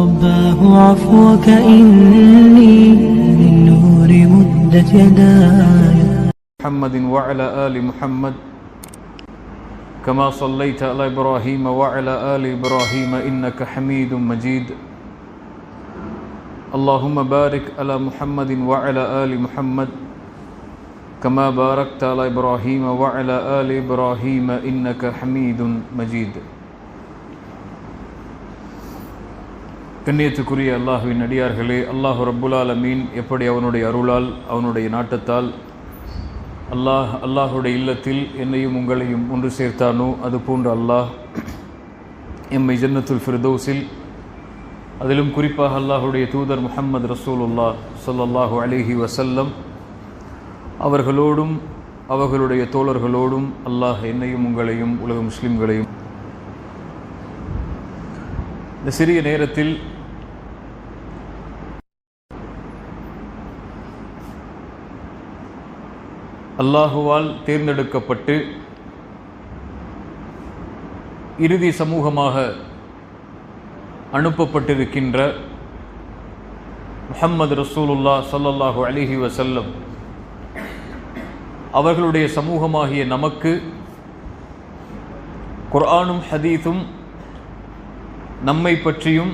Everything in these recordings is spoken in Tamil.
رباه عفوك إني من نور مدت يداي محمد وعلى آل محمد كما صليت على إبراهيم وعلى آل إبراهيم إنك حميد مجيد اللهم بارك على محمد وعلى آل محمد كما باركت على إبراهيم وعلى آل إبراهيم إنك حميد مجيد. கண்ணியத்துக்குரிய அல்லாஹ்வின் அடியார்களே, அல்லாஹ் ரப்புல் ஆலமீன் எப்படி அவனுடைய அருளால் அவனுடைய நாட்டத்தால் அல்லாஹுடைய இல்லத்தில் என்னையும் உங்களையும் ஒன்று சேர்த்தானோ அதுபோன்று அல்லாஹ் எம்மை ஜன்னத்துல் ஃபிர்தௌஸில், அதிலும் குறிப்பாக அல்லாஹுடைய தூதர் முஹம்மது ரசூலுல்லாஹ் ஸல்லல்லாஹு அலைஹி வஸல்லம் அவர்களோடும் அவர்களுடைய தோழர்களோடும் அல்லாஹ் என்னையும் உங்களையும் உலக முஸ்லிம்களையும் இந்த சிறிய நேரத்தில் அல்லாஹுவால் தேர்ந்தெடுக்கப்பட்டு இறுதி சமூகமாக அனுப்பப்பட்டிருக்கின்ற முஹம்மது ரசூலுல்லாஹ் ஸல்லல்லாஹு அலைஹி வஸல்லம் அவர்களுடைய சமூகமாகிய நமக்கு குர்ஆனும் ஹதீஸும் நம்மை பற்றியும்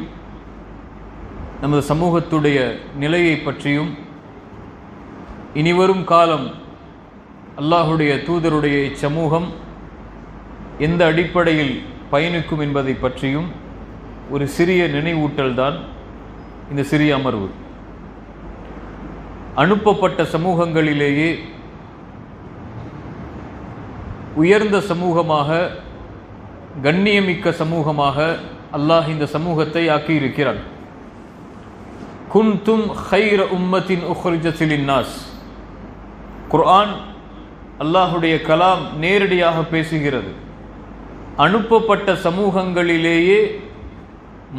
நமது சமூகத்துடைய நிலையை பற்றியும் இனிவரும் காலம் அல்லாஹுடைய தூதருடைய இச்சமூகம் எந்த அடிப்படையில் பயணிக்கும் என்பதை பற்றியும் ஒரு சிறிய நினைவூட்டல் தான் இந்த சிறிய அமர்வு. அனுப்பப்பட்ட சமூகங்களிலேயே உயர்ந்த சமூகமாக, கண்ணியமிக்க சமூகமாக அல்லாஹ் இந்த சமூகத்தை ஆக்கியிருக்கிறான். குன்தும் ஹைர உம்மத்தின் உக்ரிஜத் லின்னாஸ். குர்ஆன், அல்லாஹுடைய கலாம் நேரடியாக பேசுகிறது. அனுப்பப்பட்ட சமூகங்களிலேயே,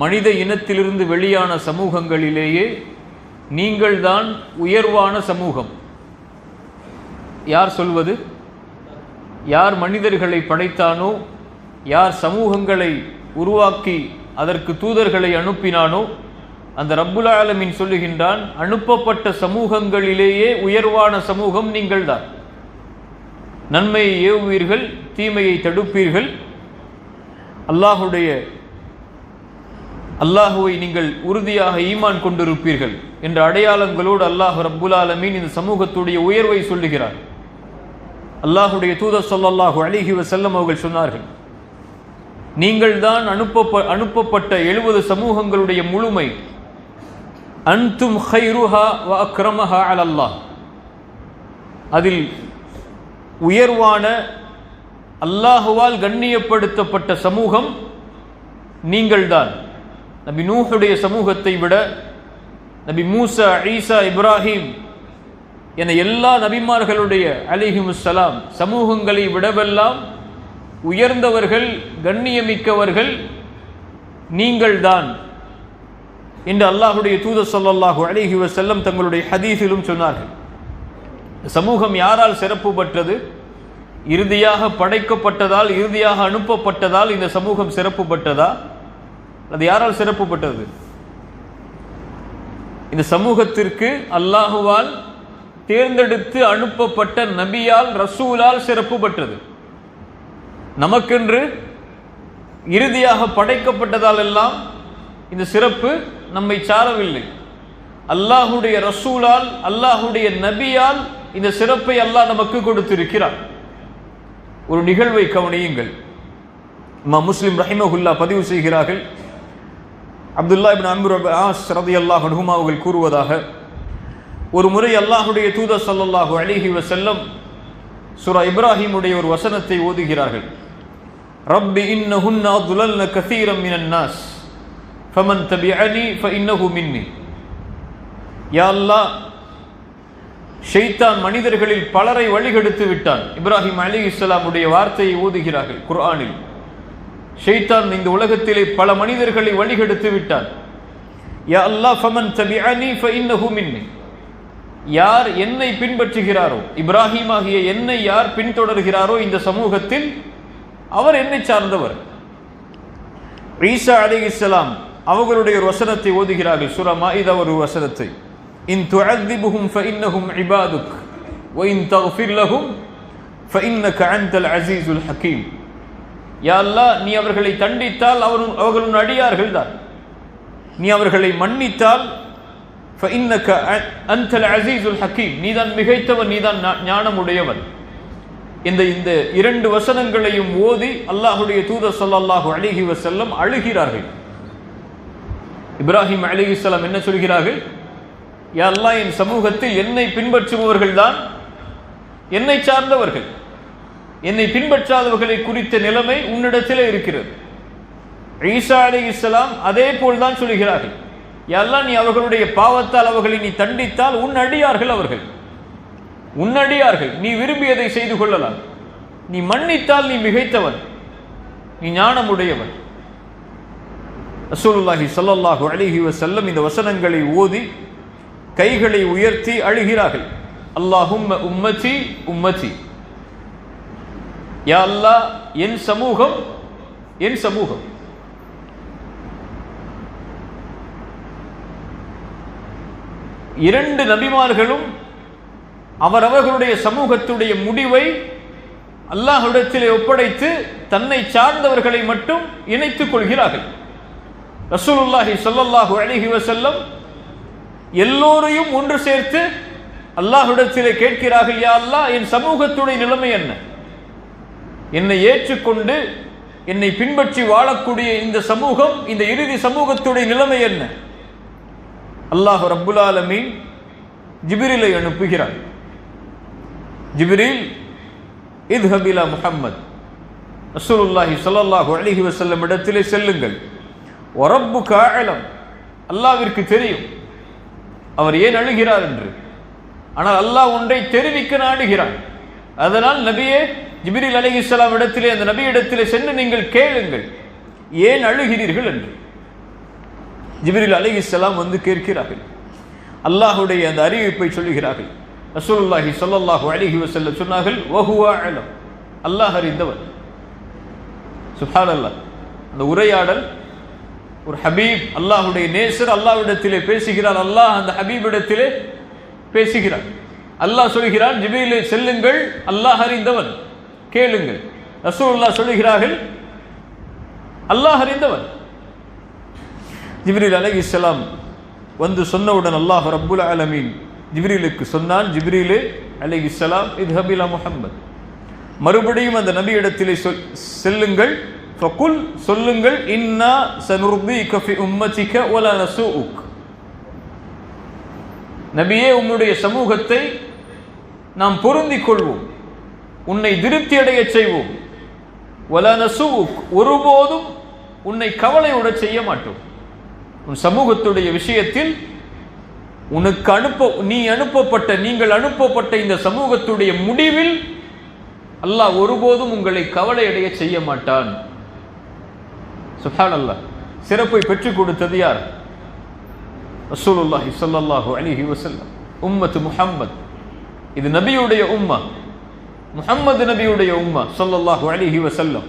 மனித இனத்திலிருந்து வெளியான சமூகங்களிலேயே நீங்கள்தான் உயர்வான சமூகம். யார் சொல்வது? யார் மனிதர்களை படைத்தானோ, யார் சமூகங்களை உருவாக்கி அதற்கு தூதர்களை அனுப்பினானோ அந்த ரப்புல் ஆலமீன் சொல்லுகின்றான், அனுப்பப்பட்ட சமூகங்களிலேயே உயர்வான சமூகம் நீங்கள்தான். நன்மையை ஏவுவீர்கள், தீமையை தடுப்பீர்கள், அல்லாஹுவை நீங்கள் உறுதியாக ஈமான் கொண்டிருப்பீர்கள் என்ற அடையாளங்களோடு அல்லாஹ் ரப்புல் ஆலமீன் இந்த சமூகத்துடைய உயர்வை சொல்லுகிறார். அல்லாஹுடைய தூதர் ஸல்லல்லாஹு அலைஹி வஸல்லம் அவர்கள் சொன்னார்கள், நீங்கள் தான் அனுப்பப்பட்ட 70 சமூகங்களுடைய முழுமை. அன்தும் ஹைருஹா வ அக்ரமஹா அலல்லாஹ். அதில் உயர்வான, அல்லாஹுவால் கண்ணியப்படுத்தப்பட்ட சமூகம் நீங்கள்தான். நபி நூஹுடைய சமூகத்தை விட, நபி மூசா, ஈசா, இப்ராஹிம் என எல்லா நபிமார்களுடைய அலைஹிமுஸ்ஸலாம் சமூகங்களை விடவெல்லாம் உயர்ந்தவர்கள், கண்ணியமிக்கவர்கள் நீங்கள்தான் என்று அல்லாஹுடைய தூதர் ஸல்லல்லாஹு அலைஹி வஸல்லம் தங்களுடைய ஹதீஸிலும் சொன்னார்கள். சமூகம் யாரால் சிறப்பு பெற்றது? இறுதியாக படைக்கப்பட்டதால், இறுதியாக அனுப்பப்பட்டதால் இந்த சமூகம் சிறப்பு பெற்றதா? அது யாரால் சிறப்பு பெற்றது? இந்த சமூகத்திற்கு அல்லாஹுவால் தேர்ந்தெடுத்து அனுப்பப்பட்ட நபியால், ரசூலால் சிறப்பு பெற்றது. நமக்கென்று இறுதியாக படைக்கப்பட்டதால் எல்லாம் இந்த சிறப்பு நம்மை சாரவில்லை. அல்லாஹுடைய ரசூலால், அல்லாஹுடைய நபியால் இந்த சிறப்பை அல்லாஹ் நமக்கு கொடுத்திருக்கிறார். ஒரு நிகழ்வை கவனியுங்கள். இமாம் முஸ்லிம் ரஹிமஹுல்லாஹ் பதிவு செய்கிறார்கள், அப்துல்லா இப்னு அம்ர் இப்னு ஆஸ் ரலியல்லாஹு அன்ஹுமா அவர்கள் கூறுவதாக, ஒரு முறை அல்லாஹுடைய தூதர் ஸல்லல்லாஹு அலைஹி வஸல்லம் சூரா இப்ராஹிமுடைய ஒரு வசனத்தை ஓதுகிறார்கள். ரப்பி இன்னஹுன்ன அضللن كثيرا من الناس فمن تبعني فإنه مني. யா அல்லாஹ், ஷைத்தான் மனிதர்களில் பலரை வழிகெடுத்து விட்டான். இப்ராஹிம் அலைஹிஸ்ஸலாமுடைய வார்த்தையை ஓதுகிறார்கள் குர்ஆனில். ஷைத்தான் இந்த உலகத்திலே பல மனிதர்களை வழிகெடுத்து விட்டான். யா அல்லாஹ், ஃபமன் தபிஅனி ஃபஇன்னஹு மின்னி. யார் என்னை பின்பற்றுகிறாரோ, இப்ராஹிம் ஆகிய என்னை யார் பின்தொடர்கிறாரோ இந்த சமூகத்தில், அவர் என்னை சார்ந்தவர். ஈசா அலைஹிஸ்ஸலாம் அவர்களுடைய ஒரு வசனத்தை ஓதுகிறார்கள். சூரா மாஇதா ஒரு வசனத்தை, இன் துஅذிபுஹும் ஃபஇன்னஹும் இபாதுக் வ இன் தக்ஃபிர் லஹும் ஃபஇன்னக அன்தல் அஸீஸுல் ஹகீம். யா அல்லாஹ், நீ அவர்களை தண்டித்தால் அவர்கள் உன் அடியார்கள் தான், நீ அவர்களை மன்னித்தால் ஃபஇன்னக அன்தல் அஸீஸுல் ஹகீம், நீதான் மிகைத்தவன், நீதான் ஞானமுடையவன். இந்த இரண்டு வசனங்களையும் ஓதி அல்லாஹ்வுடைய தூதர் ஸல்லல்லாஹு அலைஹி வஸல்லம் அழுகிறார்கள். இப்ராஹிம் அலைஹிஸ்ஸலாம் என்ன சொல்கிறார்கள்? யா அல்லாஹ், என் சமூகத்தில் என்னை பின்பற்றுபவர்கள் தான் என்னை சார்ந்தவர்கள், என்னை பின்பற்றாதவர்களை குறித்த நிலைமை உன்னிடத்திலே இருக்கிறது. ஈசா அலைஹிஸ்ஸலாம் அதே போல் தான் சொல்கிறார்கள். யா அல்லாஹ், நீ அவர்களுடைய பாவத்தால் அவர்களை நீ தண்டித்தால் உன் அடியார்கள் அவர்கள், உன்னடியார்கள், நீ விரும்பியதை செய்து கொள்ளலாம். நீ மன்னித்தால் நீ மிகைத்தவன், நீ ஞானமுடையவன். ரசூலுல்லாஹி ஸல்லல்லாஹு அலைஹி வஸல்லம் இந்த வசனங்களை ஓதி கைகளை உயர்த்தி அழுகிறார்கள். அல்லாஹும்ம உம்மதி உம்மதி, யா அல்லாஹ், என் சமூகம் என் சமூகம். இரண்டு நபிமார்களும் அவரவர்களுடைய சமூகத்துடைய முடிவை அல்லாஹ்விடத்திலே ஒப்படைத்து தன்னை சார்ந்தவர்களை மட்டும் இணைத்துக் கொள்கிறார்கள். ரசூலுல்லாஹி ஸல்லல்லாஹு அலைஹி வஸல்லம் எல்லோரையும் ஒன்று சேர்த்து அல்லாஹ்விடத்திலே கேட்கிறார்கள், யா அல்லாஹ், என் சமூகத்துடைய நிலைமை என்ன? என்னை ஏற்றுக்கொண்டு என்னை பின்பற்றி வாழக்கூடிய இந்த சமூகம், இந்த இறுதி சமூகத்துடைய நிலைமை என்ன? அல்லாஹ் ரப்புல் ஆலமீன் ஜிப்ரீலை அனுப்புகிறார். ஜிப்ரீல், இத்ஹப் இலா முஹம்மத், ரசூலுல்லாஹி ஸல்லல்லாஹு அலைஹி வஸல்லம் இடத்திலே செல்லுங்கள். வரப்புக அஅலம், அல்லாஹ்விற்கு தெரியும் அவர் ஏன் அழுகிறார் என்று. ஆனால் அல்லாஹ் ஒன்றை தெரிவிக்க நாடுகிறான். அதனால் நபியே, ஜிப்ரீல் அலைஹிஸ்ஸலாம் இடத்திலே, அந்த நபி இடத்திலே சென்று நீங்கள் கேளுங்கள், ஏன் அழுகிறீர்கள் என்று. ஜிப்ரீல் அலைஹிஸ்ஸலாம் வந்து கேட்கிறார்கள். அல்லாஹ்வுடைய அந்த அறிவிப்பை சொல்லுகிறார்கள். ரசூலுல்லாஹி ஸல்லல்லாஹு அலைஹி வஸல்லம் சொன்னார்கள், வஹுவ அலம், அல்லாஹ் அறிந்தவர். சுப்ஹானல்லாஹ். அந்த உரையாடல், ஒரு ஹபீப், அல்லாஹ்வுடைய நேசர் அல்லாஹ்விடத்திலே பேசுகிறார். அல்லாஹ் அந்த ஹபீபிடத்திலே பேசுகிறார். அல்லாஹ் சொல்கிறார், ஜிப்ரீலே செல்லுங்கள், அல்லாஹ் அறிந்தவன், கேளுங்கள். ரசூலுல்லாஹ் சொல்லுகிறார்கள், அல்லாஹ் அறிந்தவன். ஜிப்ரீல் அலைஹிஸ்ஸலாம் வந்து சொன்னவுடன் அல்லாஹ் ரப்புல் ஆலமீன் ஜிப்ரீலுக்கு சொன்னான், ஜிப்ரீலே அலைஹிஸ்ஸலாம், இத்ஹப் இலா முஹம்மத், மறுபடியும் அந்த நபி இடத்திலே செல்லுங்கள், ஃபகுல், சொல்லுங்கள், இன்னா சனுர்தீக ஃபி உம்மதிக வலா நஸூஉக், நபியே, உம்முடைய சமூகத்தை நாம் பொருந்திக் கொள்வோம், உன்னை திருப்தி அடைய செய்வோம். வலா நஸூஉக், ஒருபோதும் உன்னை கவலையுட செய்ய மாட்டோம். உன் சமூகத்துடைய விஷயத்தில் நீங்கள் அனுப்பப்பட்ட இந்த சமூகத்துடைய முடிவில் அல்லாஹ் ஒருபோதும் உங்களை கவலை அடைய செய்ய மாட்டான். சுப்ஹானல்லாஹ். சிறப்பை பெற்றுக் கொடுத்தது யார்? ரசூலுல்லாஹி ஸல்லல்லாஹு அலைஹி வஸல்லம். உம்மத்து முஹம்மத், இது நபியுடைய உம்மா, முஹம்மது நபியுடைய உம்மா ஸல்லல்லாஹு அலைஹி வஸல்லம்.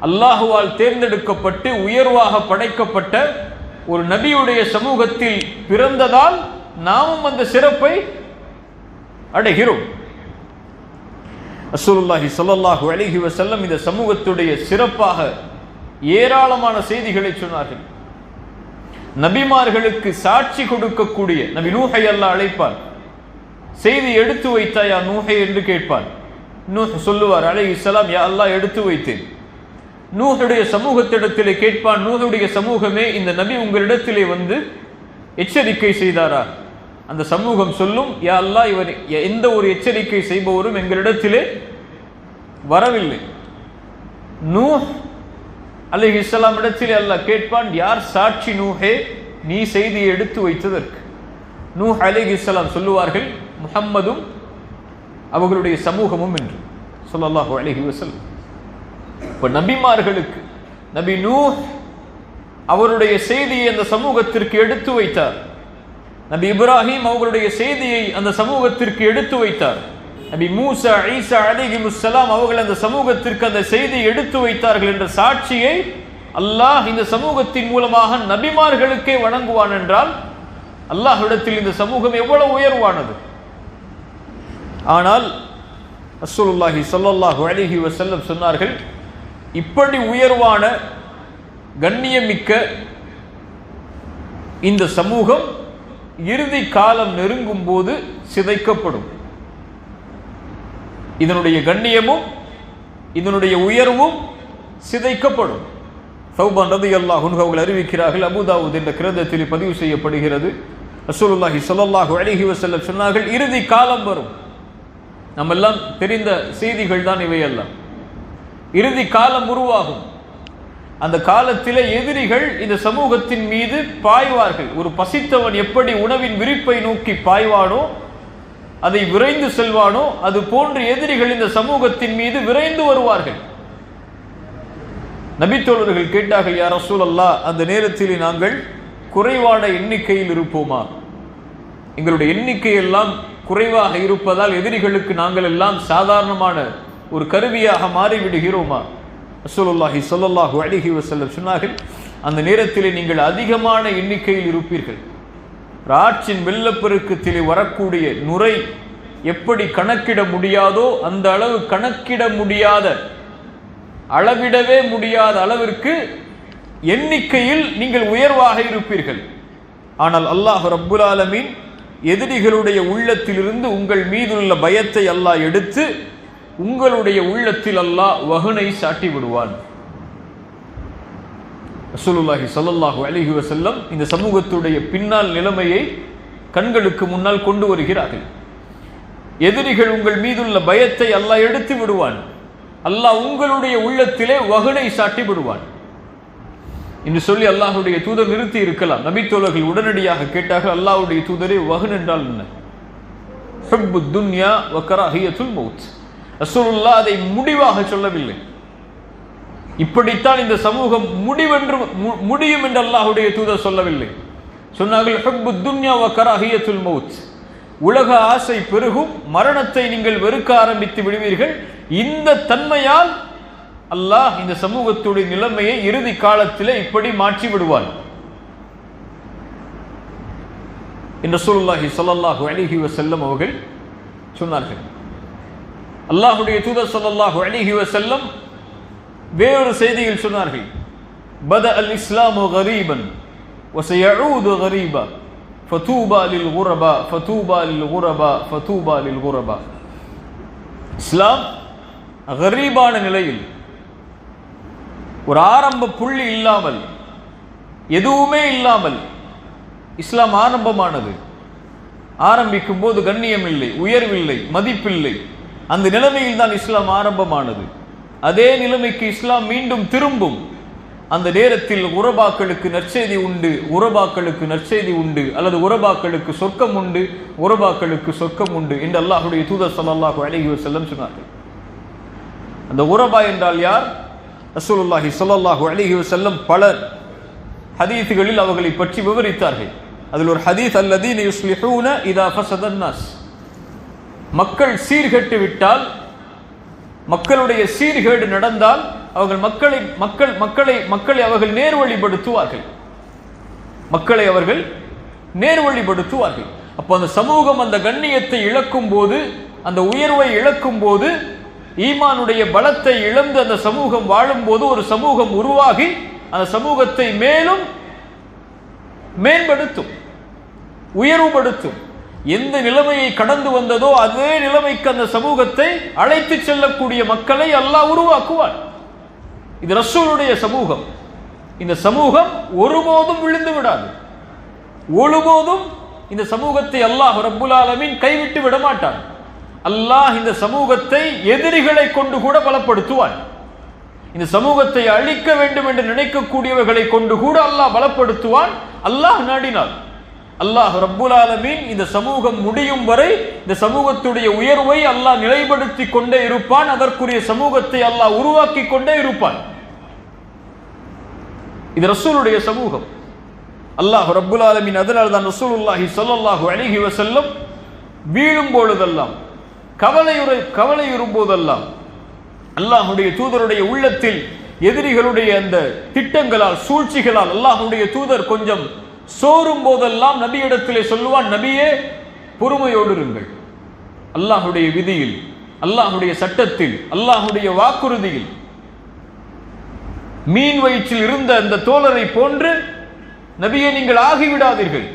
அல்லாஹுவால் தேர்ந்தெடுக்கப்பட்டு உயர்வாக படைக்கப்பட்ட ஒரு நபியுடைய சமூகத்தில் பிறந்ததால் நாமும் அந்த சிறப்பை அடைகிறோம். ரசூலுல்லாஹி ஸல்லல்லாஹு அலைஹி வஸல்லம் இந்த சமூகத்துடைய சிறப்பாக ஏராளமான செய்திகளை சொன்னார்கள். நபிமார்களுக்கு சாட்சி கொடுக்கக்கூடிய நபி நூஹை அல்லாஹ் அழைப்பார். செய்தி எடுத்து வைத்தாயா நூஹை என்று கேட்பார். நூஹ் சொல்லுவார் அலைஹிஸ்ஸலாம், யா அல்லாஹ், எடுத்து வைத்தேன். நூஹுடைய சமூகத்திடத்திலே கேட்பான், நூஹுடைய சமூகமே, இந்த நபி உங்களிடத்திலே வந்து எச்சரிக்கை செய்தாரா? அந்த சமூகம் சொல்லும், யா அல்லாஹ், இவர் எந்த ஒரு எச்சரிக்கை செய்பவரும் எங்களிடத்திலே வரவில்லை. நூஹ் அலைஹிஸ்ஸலாம் இடத்திலே அல்லாஹ் கேட்பான், யார் சாட்சி நூஹே, நீ செய்தியை எடுத்து வைத்ததற்கு? நூஹ் அலைஹிஸ்ஸலாம் சொல்லுவார்கள், முஹம்மதும் அவர்களுடைய சமூகமும் என்று ஸல்லல்லாஹு அலைஹி வஸல்லம். இப்ப நபிமார்களுக்கு நபி நூஹ் அவருடைய செய்தியை அந்த சமூகத்திற்கு எடுத்து வைத்தார். நபி இப்ராஹிம் அவர்களுடைய செய்தியை அந்த சமூகத்திற்கு எடுத்து வைத்தார். நபி மூசா, ஈசா அலைஹிமுஸ்ஸலாம் அவர்கள் அந்த சமூகத்திற்கு அந்த செய்தியை எடுத்து வைத்தார்கள் என்ற சாட்சியை அல்லாஹ் இந்த சமூகத்தின் மூலமாக நபிமார்களுக்கே வணங்குவான் என்றால் அல்லாஹ்விடத்தில் இந்த சமூகம் எவ்வளவு உயர்வானது. ஆனால் ரசூலுல்லாஹி ஸல்லல்லாஹு அலைஹி வஸல்லம் சொன்னார்கள், இப்படி உயர்வான கண்ணியமிக்க இந்த சமூகம் இறுதி காலம் நெருங்கும் போது சிதைக்கப்படும். இதனுடைய கண்ணியமும் இதனுடைய உயர்வும் சிதைக்கப்படும். தௌபான் ரலியல்லாஹு அன்ஹு அவர்கள் அறிவிக்கிறார்கள், அபூதாவூத் என்ற கிரந்தத்தில் பதிவு செய்யப்படுகிறது, ரசூலுல்லாஹி ஸல்லல்லாஹு அலைஹி வஸல்லம் சொன்னார்கள், இறுதி காலம் வரும். நம்ம எல்லாம் தெரிந்த செய்திகள் தான் இவையெல்லாம். இறுதி காலம் உருவாகும். அந்த காலத்திலே எதிரிகள் இந்த சமூகத்தின் மீது பாய்வார்கள். ஒரு பசித்தவன் எப்படி உணவின் விரிப்பை நோக்கி பாய்வானோ, அதை விரைந்து செல்வானோ, அது போன்று எதிரிகள் இந்த சமூகத்தின் மீது விரைந்து வருவார்கள். நபித்தோழர்கள் கேட்டார்கள், யா ரசூலல்லாஹ், அந்த நேரத்தில் நாங்கள் குறைவான எண்ணிக்கையில் இருப்போமா? எங்களுடைய எண்ணிக்கை எல்லாம் குறைவாக இருப்பதால் எதிரிகளுக்கு நாங்கள் எல்லாம் சாதாரணமான ஒரு கருவியாக மாறிவிடுகிறோமா? ரசூலுல்லாஹி ஸல்லல்லாஹு அலைஹி வஸல்லம் சொன்னார்கள், அந்த நேரத்தில் நீங்கள் அதிகமான எண்ணிக்கையில் இருப்பீர்கள். ஆற்றின் வெள்ளப்பெருக்கத்திலே வரக்கூடிய நுரை எப்படி கணக்கிட முடியாதோ அந்த அளவு கணக்கிட முடியாத, அளவிடவே முடியாத அளவிற்கு எண்ணிக்கையில் நீங்கள் உயர்வாக இருப்பீர்கள். ஆனால் அல்லாஹ் ரப்புல் ஆலமீன் எதிரிகளுடைய உள்ளத்திலிருந்து உங்கள் மீதுள்ள பயத்தை அல்லாஹ் எடுத்து உங்களுடைய உள்ளத்தில் அல்லாஹ் வஹனை சாட்டி விடுவான். ரசூலுல்லாஹி ஸல்லல்லாஹு அலைஹி வஸல்லம் இந்த சமூகத்துடைய பின்னால் நிலைமையை கண்களுக்கு முன்னால் கொண்டு வருகிறார்கள். எதிரிகள் உங்கள் மீதுள்ள பயத்தை அல்லாஹ் எடுத்து விடுவான். அல்லாஹ் உங்களுடைய உள்ளத்திலே வஹனை சாட்டி விடுவான் என்று சொல்லி அல்லாஹ்வுடைய தூதர் நிறுத்தி இருக்கலாம். நபித்தோழர்கள் உடனடியாக கேட்டார்கள், அல்லாஹ்வுடைய தூதரே, வஹன் என்றால் என்ன? ஹுப்பு துன்யா வ கராஹியத்துல் மௌத். ரசூலுல்லாஹ் அதை முடிவாக சொல்லவில்லை. இப்படித்தான் இந்த சமூகம் முடியும் என்று அல்லாஹ்வுடைய தூதர் சொல்லவில்லை. சொன்னார்கள், ஹுப்பு துன்யா வ கராஹியத்துல் மௌத். உலக ஆசை பெருகும், மரணத்தை நீங்கள் வெறுக்க ஆரம்பித்து விடுவீர்கள். இந்த தன்மையால் அல்லாஹ் இந்த சமூகத்துடைய நிலைமையை இறுதி காலத்திலே இப்படி மாற்றி விடுவான் என்று ரசூலுல்லாஹி ஸல்லல்லாஹு அலைஹி வஸல்லம் அவர்கள் சொன்னார்கள். அல்லாஹ்வுடைய தூதர் ஸல்லல்லாஹு அலைஹி வஸல்லம் வேறொரு செய்தியில் சொன்னார்கள், பத அல் இஸ்லாமு கரீபன் வ சயஊது கரீபா ஃபதூபா லில் குரபா ஃபதூபா லில் குரபா ஃபதூபா லில் குரபா. இஸ்லாம் கரீபான நிலையில், ஒரு ஆரம்ப புள்ளி இல்லாமல், எதுவுமே இல்லாமல் இஸ்லாம் ஆரம்பமானது. ஆரம்பிக்கும் போது கண்ணியம் இல்லை, உயர்வில்லை, மதிப்பில்லை. அந்த நிலைமையில் தான் இஸ்லாம் ஆரம்பமானது. அதே நிலைமைக்கு இஸ்லாம் மீண்டும் திரும்பும். அந்த நேரத்தில் உரபாக்களுக்கு நற்செய்தி உண்டு, உரபாக்களுக்கு நற்செய்தி உண்டு, அல்லது உரபாக்களுக்கு சொர்க்கம் உண்டு, உரபாக்களுக்கு சொர்க்கம் உண்டு என்று அல்லாஹ்வுடைய தூதர் ஸல்லல்லாஹு அலைஹி வஸல்லம் சொன்னார்கள். அந்த உரபா என்றால் யார்? ரசூலுல்லாஹி ஸல்லல்லாஹு அலைஹி வஸல்லம் பல ஹதீஸ்களில் அவர்களை பற்றி விவரித்தார்கள். அதில் ஒரு ஹதீஸ், அல்லதீன யுஸ்லிஹூன இதா ஃபஸதன் நாஸ். மக்கள் சீர்கெட்டு விட்டால், மக்களுடைய சீர்கேடு நடந்தால் அவர்கள் மக்களை அவர்கள் நேர்வழிப்படுத்துவார்கள். மக்களை அவர்கள் நேர்வழிப்படுத்துவார்கள். அப்போ அந்த சமூகம் அந்த கண்ணியத்தை இழக்கும் போது, அந்த உயர்வை இழக்கும் போது, ஈமானுடைய பலத்தை இழந்து அந்த சமூகம் வாழும்போது ஒரு சமூகம் உருவாகி அந்த சமூகத்தை மேலும் மேம்படுத்தும், உயர்வுபடுத்தும். எந்த நிலைமையை கடந்து வந்ததோ அதே நிலைமைக்கு அந்த சமூகத்தை அழைத்து செல்லக்கூடிய மக்களை அல்லாஹ் உருவாக்குவார். இது ரசூலுடைய சமூகம். இந்த சமூகம் ஒருபோதும் விழுந்து விடாது. ஒருபோதும் இந்த சமூகத்தை அல்லாஹ் ரப்புல் ஆலமீன் கைவிட்டு விட மாட்டான். அல்லாஹ் இந்த சமூகத்தை எதிரிகளை கொண்டு கூட பலப்படுத்துவான். இந்த சமூகத்தை அழிக்க வேண்டும் என்று நினைக்கக்கூடியவர்களை கொண்டு கூட அல்லாஹ் பலப்படுத்துவான், அல்லாஹ் நாடினார். அல்லாஹ் ரப்புல் ஆலமீன் இந்த சமூகம் முடியும் வரை இந்த சமூகத்துடைய உயர்வை அல்லாஹ் நிலைப்படுத்தி கொண்டே இருப்பான். அதற்குரிய சமூகத்தை அல்லாஹ் உருவாக்கி கொண்டே இருப்பான். இது ரசூலுடைய சமூகம். அல்லாஹ் ரப்புல் ஆலமீன் அதனால் தான் ரசூலுல்லாஹி ஸல்லல்லாஹு அலைஹி வஸல்லம் வீழும் பொழுதெல்லாம், கவலையுறும் போதெல்லாம் அல்லாஹ்வுடைய தூதருடைய உள்ளத்தில் எதிரிகளுடைய அந்த திட்டங்களால் சூழ்ச்சிகளால் அல்லாஹ்வுடைய தூதர் கொஞ்சம் சோரும் போதெல்லாம் நபியிடத்திலே சொல்லுவான், நபியே பொறுமையோடு இருங்கள். அல்லாஹ்வுடைய விதியில், அல்லாஹ்வுடைய சட்டத்தில், அல்லாஹ்வுடைய வாக்குறுதியில் மீன் வயிற்றில் இருந்த அந்த தோழரை போன்று நபியே நீங்கள் ஆகிவிடாதீர்கள்.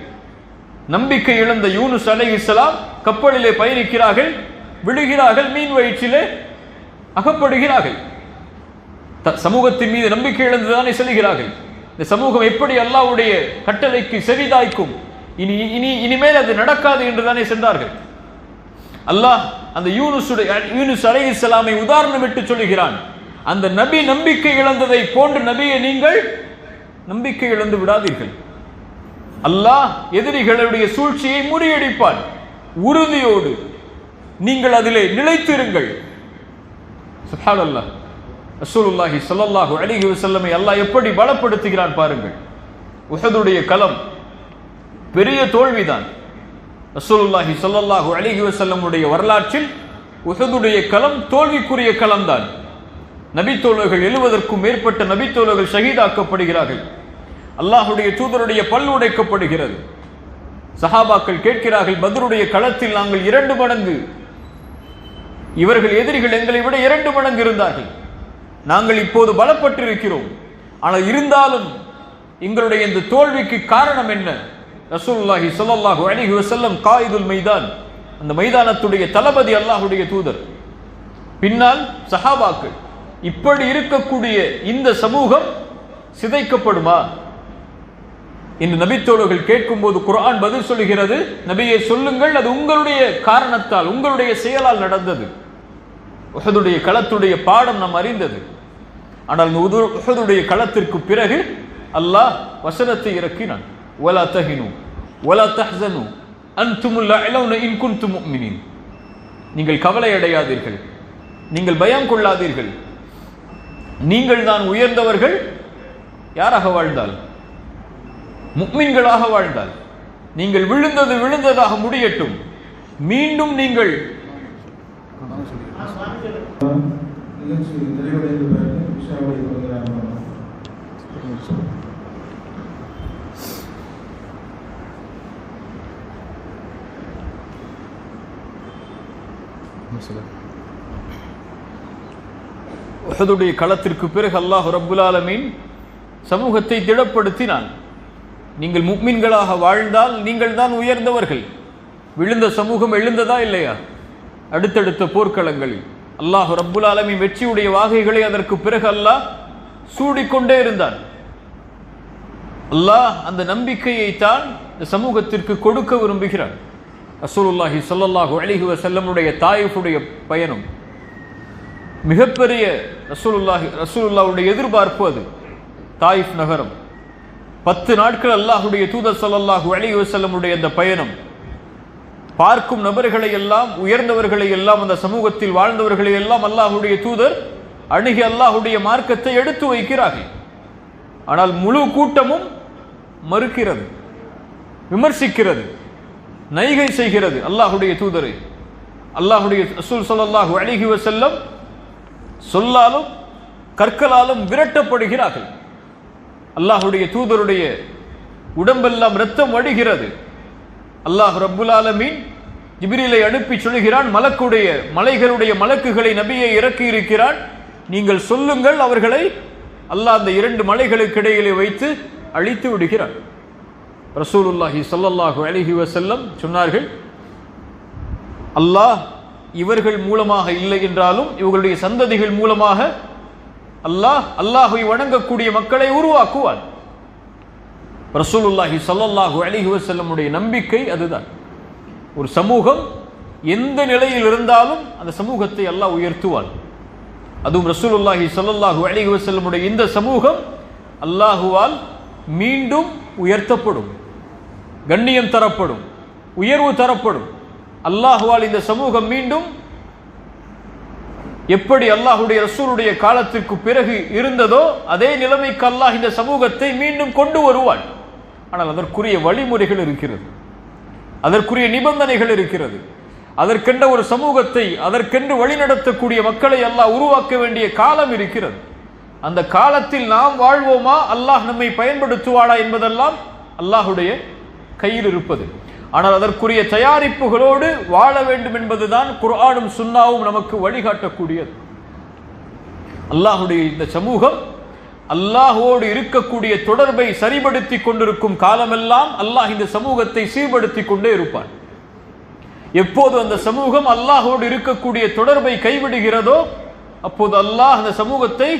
நம்பிக்கை இழந்த யூனுஸ் அலைஹிஸ்ஸலாம் கப்பலிலே பயணிக்கிறார்கள், விழுகிறார்கள், மீன் வயிற்றிலே அகப்படுகிறார்கள். சமூகத்தின் மீது நம்பிக்கை இழந்துதானே செல்கிறார்கள். இந்த சமூகம் எப்படி அல்லாஹ்வுடைய கட்டளைக்கு செவிதாய்க்கும், இனிமேல் அது நடக்காது என்றுதானே சென்றார்கள். அல்லாஹ் அந்த யூனுஸ் அலைஹிஸ்ஸலாமை உதாரணமிட்டு சொல்லுகிறான். அந்த நபி நம்பிக்கை இழந்ததை போன்று நபியை நீங்கள் நம்பிக்கை இழந்து விடாதீர்கள். அல்லாஹ் எதிரிகளுடைய சூழ்ச்சியை முறியடிப்பான். உறுதியோடு நீங்கள் அதிலே நிலைத்திருங்கள். சுப்ஹானல்லாஹ். ரசூலுல்லாஹி ஸல்லல்லாஹு அலைஹி வஸல்லம் அல்லாஹ் எப்படி பலப்படுத்துகிறான் பாருங்கள். உஹதுடைய களம் பெரிய தோல்விதான். ரசூலுல்லாஹி ஸல்லல்லாஹு அலைஹி வஸல்லமுடைய வரலாற்றில் உஹதுடைய களம் தோல்விக்குரிய களம்தான். நபித்தோழர்கள் 70க்கும் மேற்பட்ட நபித்தோழர்கள் ஷஹீதாக்கப்படுகிறார்கள். அல்லாஹ்வுடைய தூதருடைய பல் உடைக்கப்படுகிறது. சஹாபாக்கள் கேட்கிறார்கள், பத்ருடைய களத்தில் நாங்கள் 2 மடங்கு, இவர்கள் எதிரிகள் எங்களை விட 2 மடங்கு இருந்தார்கள், நாங்கள் இப்போது பலப்பட்டிருக்கிறோம், ஆனால் இருந்தாலும் எங்களுடைய இந்த தோல்விக்கு காரணம் என்ன? ரசூலுல்லாஹி ஸல்லல்லாஹு அலைஹி வஸல்லம் காயிதுல் மைதான், அந்த மைதானத்துடைய தளபதி அல்லாஹ்வுடைய தூதர். பின்னால் சஹாபாக்கள். இப்படி இருக்கக்கூடிய இந்த சமூகம் சிதைக்கப்படுமா என்று நபித்தோழர்கள் கேட்கும்போது குர்ஆன் பதில் சொல்லுகிறது, நபியே சொல்லுங்கள், அது உங்களுடைய காரணத்தால், உங்களுடைய செயலால் நடந்தது. உஹதுடைய களத்துடைய பாடம் நாம் அறிந்தது. ஆனால் உஹதுடைய களத்திற்கு பிறகு அல்லாஹ் வசனத்தை இறக்கினான். வலா தஹினு வலா தஹ்ஸனு அன்துமுல் அலௌன இன் குன்தும் முஃமினீன். நீங்கள் கவலை அடையாதீர்கள், நீங்கள் பயம் கொள்ளாதீர்கள், நீங்கள் தான் உயர்ந்தவர்கள். யாராக வாழ்ந்தால்? முஃமின்களாக வாழ்ந்தால். நீங்கள் விழுந்தது விழுந்ததாக முடியட்டும், மீண்டும் நீங்கள் உஹதுடைய களத்திற்கு பிறகு அல்லாஹ் ரப்புல் ஆலமீன் சமூகத்தை திடப்படுத்தினான். நீங்கள் முஃமின்களாக வாழ்ந்தால் நீங்கள் தான் உயர்ந்தவர்கள். விழுந்த சமூகம் எழுந்ததா இல்லையா? அடுத்தடுத்த போர்க்களங்களில் அல்லாஹ் ரப்புல் ஆலமீன் வெற்றியுடைய வாகைகளை அதற்கு பிறகு அல்லாஹ் சூடிக்கொண்டே இருந்தான். அல்லாஹ் அந்த நம்பிக்கையை தான் இந்த சமூகத்திற்கு கொடுக்க விரும்புகிறான். ரசூலுல்லாஹி ஸல்லல்லாஹு அலைஹி வஸல்லமுடைய தாயிஃபுடைய பயணம் மிகப்பெரிய ரசூலுல்லாஹ்வுடைய எதிர்பார்ப்பு. அது தாயிஃப் நகரம் 10 நாட்கள் அல்லாஹ்வுடைய தூதர் ஸல்லல்லாஹு அலைஹி வஸல்லமுடைய அந்த பயணம். பார்க்கும் நபர்களை எல்லாம், உயர்ந்தவர்களை எல்லாம், அந்த சமூகத்தில் வாழ்ந்தவர்களை எல்லாம் அல்லாஹ்வுடைய தூதர் அணுகி அல்லாஹ்வுடைய மார்க்கத்தை எடுத்து வைக்கிறார்கள். ஆனால் முழு கூட்டமும் மறுக்கிறது, விமர்சிக்கிறது, நைகை செய்கிறது அல்லாஹ்வுடைய தூதரை. அல்லாஹ்வுடைய ரசூல் ஸல்லல்லாஹு அலைஹி வஸல்லம் சொல்லாலும் கற்களாலும் விரட்டப்படுகிறார்கள். அல்லாஹ்வுடைய தூதருடைய உடம்பெல்லாம் இரத்தம் வடிகிறது. அல்லாஹ் ரப்புல் ஆலமீன் ஜிப்ரீலை அனுப்பி சொல்கிறான், மலைகளுடைய மலக்குகளை நபியை இறக்கி இருக்கிறான், நீங்கள் சொல்லுங்கள், அவர்களை அல்லாஹ் அந்த 2 மலைகளுக்கு இடையிலே வைத்து அழித்து விடுகிறான். ரசூலுல்லாஹி ஸல்லல்லாஹு அலைஹி வஸல்லம் சொன்னார்கள், அல்லாஹ் இவர்கள் மூலமாக இல்லை என்றாலும் இவர்களுடைய சந்ததிகள் மூலமாக அல்லாஹ்வை வணங்கக்கூடிய மக்களை உருவாக்குவான். ரசூலுல்லாஹி ஸல்லல்லாஹு அலைஹி வஸல்லமுடைய நம்பிக்கை அதுதான். ஒரு சமூகம் எந்த நிலையில் இருந்தாலும் அந்த சமூகத்தை அல்லாஹ் உயர்த்துவான். அதுவும் ரசூலுல்லாஹி ஸல்லல்லாஹு அலைஹி வஸல்லமுடைய இந்த சமூகம் அல்லாஹுவால் மீண்டும் உயர்த்தப்படும், கண்ணியம் தரப்படும், உயர்வு தரப்படும். அல்லாஹுவால் இந்த சமூகம் மீண்டும் எப்படி அல்லாஹ்வுடைய ரசூலுடைய காலத்திற்கு பிறகு இருந்ததோ அதே நிலைமைக்கு அல்லாஹ் இந்த சமூகத்தை மீண்டும் கொண்டு வருவான். ஆனால் அதற்குரிய வழிமுறைகள் இருக்கிறது, அதற்குரிய நிபந்தனைகள் இருக்கிறது. அதற்கென்ற ஒரு சமூகத்தை, அதற்கென்று வழிநடத்தக்கூடிய மக்களை அல்லாஹ் உருவாக்க வேண்டிய காலம் இருக்கிறது. அந்த காலத்தில் நாம் வாழ்வோமா, அல்லாஹ் நம்மை பயன்படுத்துவாளா என்பதெல்லாம் அல்லாஹுடைய கையில் இருப்பது. ஆனால் அதற்குரிய தயாரிப்புகளோடு வாழ வேண்டும் என்பதுதான் குர்ஆனும் சுன்னாவும் நமக்கு வழிகாட்டக்கூடியது. அல்லாஹுடைய இந்த சமூகம் அல்லாஹோடு இருக்கக்கூடிய தொடர்பை சரிபடுத்தி கொண்டிருக்கும் காலமெல்லாம் அல்லாஹ் இந்த சமூகத்தை சீர்படுத்தி கொண்டே இருப்பான். எப்போது அந்த சமூகம் அல்லாஹோடு இருக்கக்கூடிய தொடர்பை கைவிடுகிறதோ அப்போது அல்லாஹ் அந்த சமூகத்தை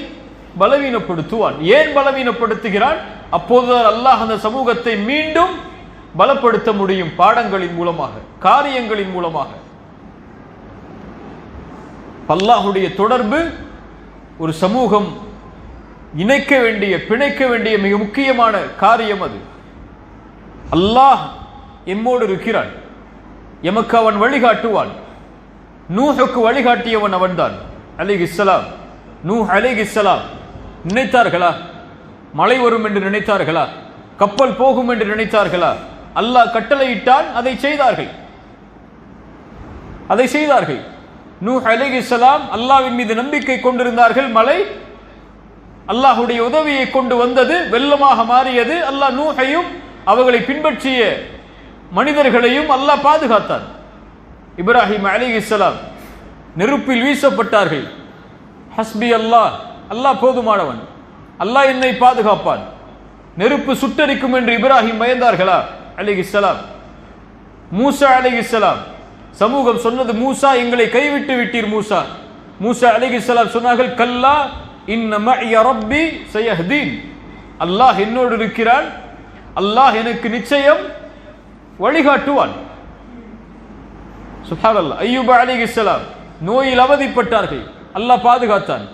பலவீனப்படுத்துவான். ஏன் பலவீனப்படுத்துகிறான்? அப்போதுதான் அல்லாஹ் அந்த சமூகத்தை மீண்டும் பலப்படுத்த முடியும். பாடங்களின் மூலமாக, காரியங்களின் மூலமாக. அல்லாஹுடைய தொடர்பு ஒரு சமூகம் இணைக்க வேண்டிய, பிணைக்க வேண்டிய மிக முக்கியமான காரியம். அது அல்லாஹ் எம்மோடு இருக்கிறான், எமக்கு அவன் வழிகாட்டுவான். நூஹுக்கு வழிகாட்டியவன் அவன்தான் அலைஹிஸ்ஸலாம். நூஹ் அலைஹிஸ்ஸலாம் நினைத்தார்களா மழை வரும் என்று? நினைத்தார்களா கப்பல் போகும் என்று? நினைத்தார்களா? அல்லாஹ் கட்டளையிட்டான், அதை செய்தார்கள். நூஹ் அலைஹிஸ்ஸலாம் அல்லாஹ்வின் மீது நம்பிக்கை கொண்டிருந்தார்கள். மழை அல்லாஹுடைய உதவியை கொண்டு வந்தது, வெள்ளமாக மாறியது. அல்லாஹ் நூஹையும் அவர்களை பின்பற்றிய மனிதர்களையும் அல்லாஹ் பாதுகாத்தான். இப்ராஹிம் அலைஹிஸ்ஸலாம் நெருப்பில் வீசப்பட்டார்கள். ஹஸ்பி அல்லாஹ், அல்லாஹ் போதுமானவன், அல்லாஹ் என்னை பாதுகாப்பான். நெருப்பு சுட்டரிக்கும் என்று இப்ராஹிம் பயந்தார்களா அலைஹிஸ்ஸலாம்? மூசா அலைஹிஸ்ஸலாம் சமூகம் சொன்னது, மூசா எங்களை கைவிட்டு விட்டீர். மூசா அலைஹிஸ்ஸலாம் சொன்னார்கள், கல்லா இன்ன மஅய ரப்பி சயஹ்தீன். அல்லாஹ் என்னோடு இருக்கிறான், அல்லாஹ் எனக்கு நிச்சயம் வழிகாட்டுவான். சுப்ஹானல்லாஹ். அய்யூப் அலைஹிஸ்ஸலாம் நோயில் அவதிப்பட்டார்கள், அல்லாஹ் பாதுகாத்தான்.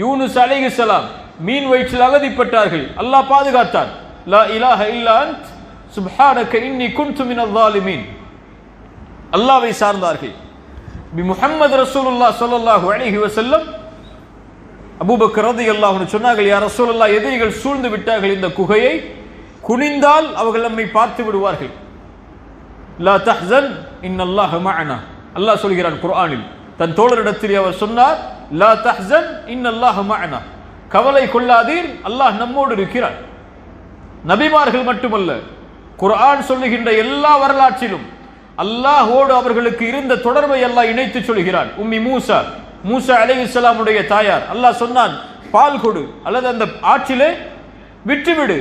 யூனுஸ் அலைஹிஸ்ஸலாம் மீன் வயிற்றில் அவதிப்பட்டார்கள், அல்லாஹ் பாதுகாத்தான். லா இலாஹ இல்லா அன்த் சுப்ஹானக இன்னி குன்து மினல் ஸாலிமீன். அல்லாஹ்வை சார்ந்தார்கள். முஹம்மது ரசூலுல்லாஹ் ஸல்லல்லாஹு அலைஹி வஸல்லம் அபூபக்கர் ரலியல்லாஹு அன்ஹு சொன்னார்கள், யா ரசூலுல்லாஹ், எதிரிகள் சூழ்ந்து விட்டார்கள் இந்த குகையை, குனிந்தால் அவர்கள் நம்மை பார்த்து விடுவார்கள். லா தஹ்சன் இன்னல்லாஹ மஅனா. அல்லாஹ் சொல்கிறான் குர்ஆனில், தன் தோழரிடத்தில் அவர் சொன்னார், லா தஹ்சன் இன்னல்லாஹ மஅனா, கவலை கொள்ளாதீர், அல்லாஹ் நம்மோடு இருக்கிறான். நபிமார்கள் மட்டுமல்ல, குர்ஆன் சொல்லுகின்ற எல்லா வரலாற்றிலும் அல்லாஹோடு அவர்களுக்கு இருந்த தொடர்பை அல்லாஹ் இணைத்து சொல்கிறான். உம்மி மூசா அலைஹிஸ்ஸலாமுடைய தாயார், அல்லாஹ் சொன்னான், பால் கொடு அல்லது அந்த ஆற்றிலே விட்டுவிடு.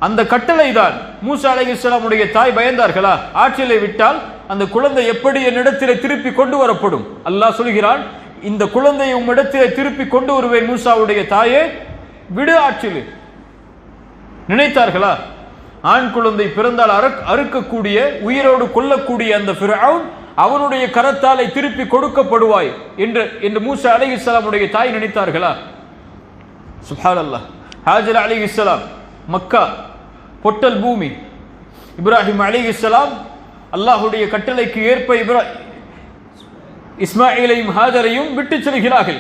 அந்த கட்டளை தான். மூசா அலைஹிஸ்ஸலாமுடைய தாய் பயந்தார்களா? ஆற்றிலே விட்டால் அந்த குழந்தை எப்படி என்னிடத்திலே திருப்பி கொண்டு வரப்படும்? அல்லாஹ் சொல்கிறான், இந்த குழந்தையை உம்மிடத்திலே திருப்பி கொண்டு வருவேன் மூசாவுடைய தாயே, விடு ஆற்றிலே. நினைத்தார்களா? ஆண் குழந்தை பிறந்தால் அறுக்கக்கூடிய, உயிரோடு கொல்லக்கூடிய அந்த ஃபிர்அவுன் அவனுடைய கரத்தாலை திருப்பி கொடுக்கப்படுவாய் என்று மூசா அலைஹிஸ்ஸலாமுடைய தாய் நினைத்தார்களா? சுப்ஹானல்லாஹ். ஹாஜர் அலைஹிஸ்ஸலாம் மக்கா பொட்டல் பூமி. இப்ராஹிம் அலைஹிஸ்ஸலாம் அல்லாஹுடைய கட்டளைக்கு ஏற்ப இஸ்மாயிலையும் ஹாஜரையும் விட்டு செல்கிறார்கள்.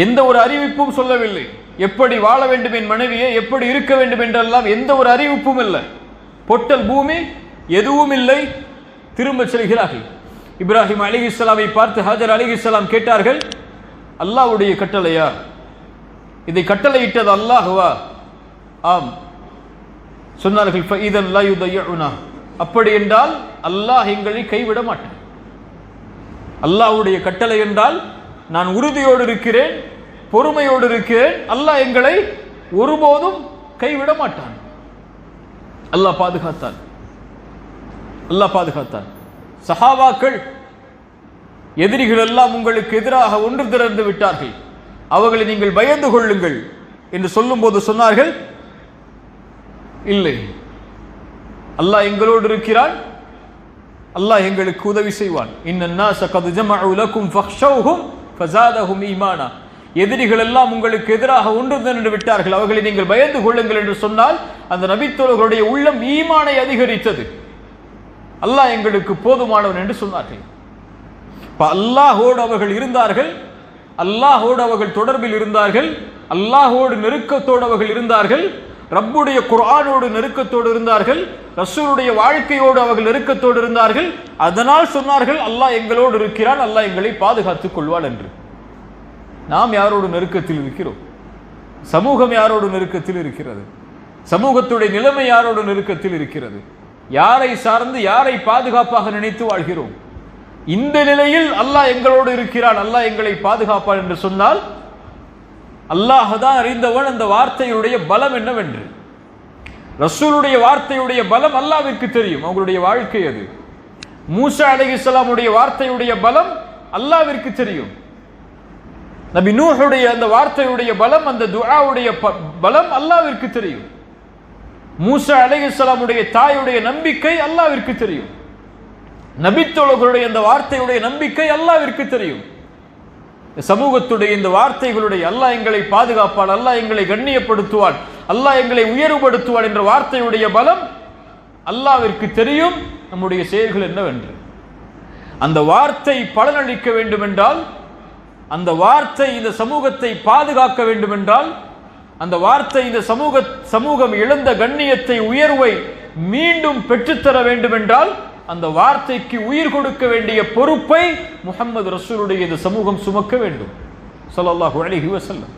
எந்த ஒரு அறிவிப்பும் சொல்லவில்லை. எப்படி வாழ வேண்டும் என் மனைவியை, எப்படி இருக்க வேண்டும் என்றெல்லாம் எந்த ஒரு அறிவிப்பும் இல்லை. பொட்டல் பூமி, எதுவும் இல்லை. திரும்ப செல்கிறார்கள். இப்ராஹிம் அலைஹிஸ்ஸலாமை பார்த்து ஹாஜர் அலைஹிஸ்ஸலாம் கேட்டார்கள், அல்லாஹ்வுடைய கட்டளையா? இதை கட்டளையிட்டது அல்லாஹ்வா? ஆம். சொன்னார்கள், ஃபஇதன் லா யுதய்யுனா, அப்படி என்றால் அல்லாஹ் எங்களை கைவிட மாட்டான். அல்லாஹ்வுடைய கட்டளை என்றால் நான் உறுதியோடு இருக்கிறேன், பொறுமையோடு இருக்கிறேன், அல்லாஹ் எங்களை ஒருபோதும் கைவிட மாட்டான். அல்லாஹ் பாதுகாத்தான். சஹாபாக்கள், எதிரிகள் எல்லாம் உங்களுக்கு எதிராக ஒன்று திரண்டு விட்டார்கள், அவர்களை நீங்கள் பயந்து கொள்ளுங்கள் என்று சொல்லும் போது சொன்னார்கள், இல்லை, அல்லாஹ் எங்களோடு இருக்கிறான், அல்லாஹ் எங்களுக்கு உதவி செய்வான். இன்னன்னாஸ கத் ஜமஉ லக்கும் ஃபக்ஷௌஹும் ஃபஸாதஹும் ஈமானா. எதிரிகள் எல்லாம் உங்களுக்கு எதிராக ஒன்று திரண்டு விட்டார்கள், அவர்களை நீங்கள் பயந்து கொள்ளுங்கள் என்று சொன்னால் அந்த நபித்தோழர்களுடைய உள்ளம் ஈமானை அதிகரித்தது. அல்லாஹ் எங்களுக்கு போதுமானவன் என்று சொன்னார்கள். அல்லாஹோடு அவர்கள் இருந்தார்கள், அல்லாஹோடு அவர்கள் தொடர்பில் இருந்தார்கள், அல்லாஹோடு நெருக்கத்தோடு அவர்கள் இருந்தார்கள், ரப்புடைய குர்ஆனோடு நெருக்கத்தோடு இருந்தார்கள், ரசூலுடைய வாழ்க்கையோடு அவர்கள் நெருக்கத்தோடு இருந்தார்கள். அதனால் சொன்னார்கள், அல்லாஹ் எங்களோடு இருக்கிறான், அல்லாஹ் எங்களை பாதுகாத்துக் கொள்வான் என்று. நாம் யாரோடு நெருக்கத்தில் இருக்கிறோம்? சமூகம் யாரோடு நெருக்கத்தில் இருக்கிறது? சமூகத்துடைய நிலைமை யாரோடு நெருக்கத்தில் இருக்கிறது? யாரை சார்ந்து யாரை பாதுகாப்பாக நினைத்து வாழ்கிறோம்? இந்த நிலையில் அல்லாஹ் எங்களோடு இருக்கிறான், அல்லாஹ் எங்களை பாதுகாப்பான் என்று சொன்னால் அல்லாஹ் தான் அறிந்தவன் அந்த வார்த்தையுடைய பலம் என்னவென்று. ரசூலுடைய வார்த்தையுடைய பலம் அல்லாஹ்விற்கு தெரியும், அவங்களுடைய வாழ்க்கை அது. மூசா அலைஹிஸ்ஸலாமுடைய வார்த்தையுடைய பலம் அல்லாஹ்விற்கு தெரியும். நபி நூஹுடைய அந்த வார்த்தையுடைய பலம், அந்த துஆவுடைய பலம் அல்லாஹ்விற்கு தெரியும். மூசா அலைஹிஸ்ஸலாமுடைய தாயுடைய நம்பிக்கை அல்லாஹ்விற்கு தெரியும். நபித்தோழர்களுடைய அந்த வார்த்தையுடைய நம்பிக்கை அல்லாஹ்விற்கு தெரியும். சமூகத்துடைய இந்த வார்த்தைகளுடைய அல்லாஹ் எங்களை பாதுகாப்பான், அல்லாஹ் எங்களை கண்ணியப்படுத்துவான், அல்லாஹ் எங்களை உயர்வுபடுத்துவான் என்ற வார்த்தையுடைய பலம் அல்லாஹ்விற்கு தெரியும். நம்முடைய செயல்கள் என்னவென்று அந்த வார்த்தை பலனளிக்க வேண்டும் என்றால், அந்த வார்த்தை இந்த சமூகத்தை பாதுகாக்க வேண்டும் என்றால், அந்த வார்த்தை இந்த சமூகம் இழந்த கண்ணியத்தை உயர்வை மீண்டும் பெற்றுத்தர வேண்டும் என்றால், அந்த வார்த்தைக்கு உயிர் கொடுக்க வேண்டிய பொறுப்பை முஹம்மது ரசூலுடைய இந்த சமூகம் சுமக்க வேண்டும் ஸல்லல்லாஹு அலைஹி வஸல்லம்.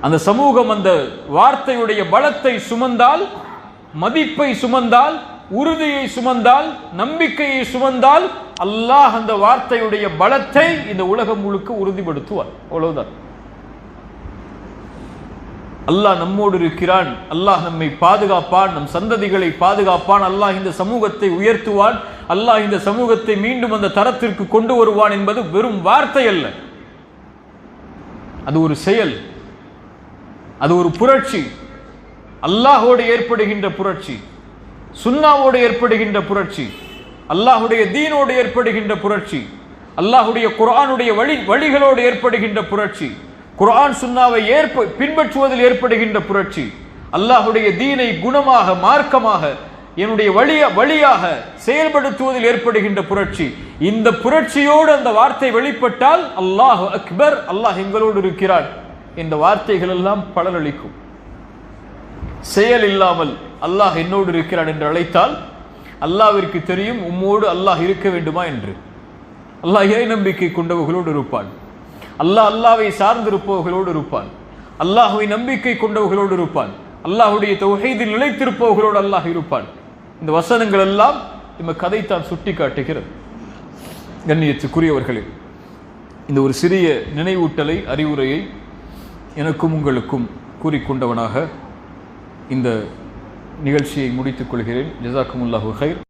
அந்த சமூகம் அந்த வார்த்தையுடைய பலத்தை சுமந்தால், மதிப்பை சுமந்தால், உறுதியை சுமந்தால், நம்பிக்கையை சுமந்தால், அல்லாஹ் அந்த வார்த்தையுடைய பலத்தை இந்த உலகம் முழுக்க உறுதிப்படுத்துவார். அவ்வளவுதான். அல்லாஹ் நம்மோடு இருக்கிறான், அல்லாஹ் நம்மை பாதுகாப்பான், நம் சந்ததிகளை பாதுகாப்பான், அல்லாஹ் இந்த சமூகத்தை உயர்த்துவான், அல்லாஹ் இந்த சமூகத்தை மீண்டும் அந்த தரத்திற்கு கொண்டு வருவான் என்பது வெறும் வார்த்தை அல்ல, அது ஒரு செயல், அது ஒரு புரட்சி. அல்லாஹோடு ஏற்படுகின்ற புரட்சி, சுன்னாவோடு ஏற்படுகின்ற புரட்சி, அல்லாஹுடைய தீனோடு ஏற்படுகின்ற புரட்சி, அல்லாஹுடைய குர்ஆனுடைய வழிகளோடு ஏற்படுகின்ற புரட்சி, குர்ஆன் சுன்னாவை பின்பற்றுவதில் ஏற்படுகின்ற புரட்சி, அல்லாஹுடைய தீனை குணமாக மார்க்கமாக என்னுடைய வழியாக செயல்படுத்துவதில் ஏற்படுகின்ற புரட்சி. இந்த புரட்சியோடு அந்த வார்த்தை வெளிப்பட்டால் அல்லாஹு அக்பர், அல்லாஹ் எங்களோடு இருக்கிறான் என்ற வார்த்தைகள் எல்லாம் பலனளிக்கும். செயல் இல்லாமல் அல்லாஹ் என்னோடு இருக்கிறான் என்று அழைத்தால் அல்லாஹ்விற்கு தெரியும் உம்மோடு அல்லாஹ் இருக்க வேண்டுமா என்று. அல்லாஹ் இறை நம்பிக்கை கொண்டவர்களோடு இருப்பான், அல்லாஹ் அல்லாஹ்வை சார்ந்திருப்பவர்களோடு இருப்பான், அல்லாஹ்வை நம்பிக்கை கொண்டவர்களோடு இருப்பான், அல்லாஹ்வுடைய தௌஹீதில் நிலைத்திருப்பவர்களோடு அல்லாஹ் இருப்பான். இந்த வசனங்கள் எல்லாம் நம்ம கதைத்தான் சுட்டி காட்டுகிறது. கண்ணியத்துக்குரியவர்களே, இந்த ஒரு சிறிய நினைவூட்டலை, அறிவுரையை எனக்கும் உங்களுக்கும் கூறிக்கொண்டவனாக இந்த நிகழ்ச்சியை முடித்துக் கொள்கிறேன். ஜஸாக்குமுல்லாஹு கைர்.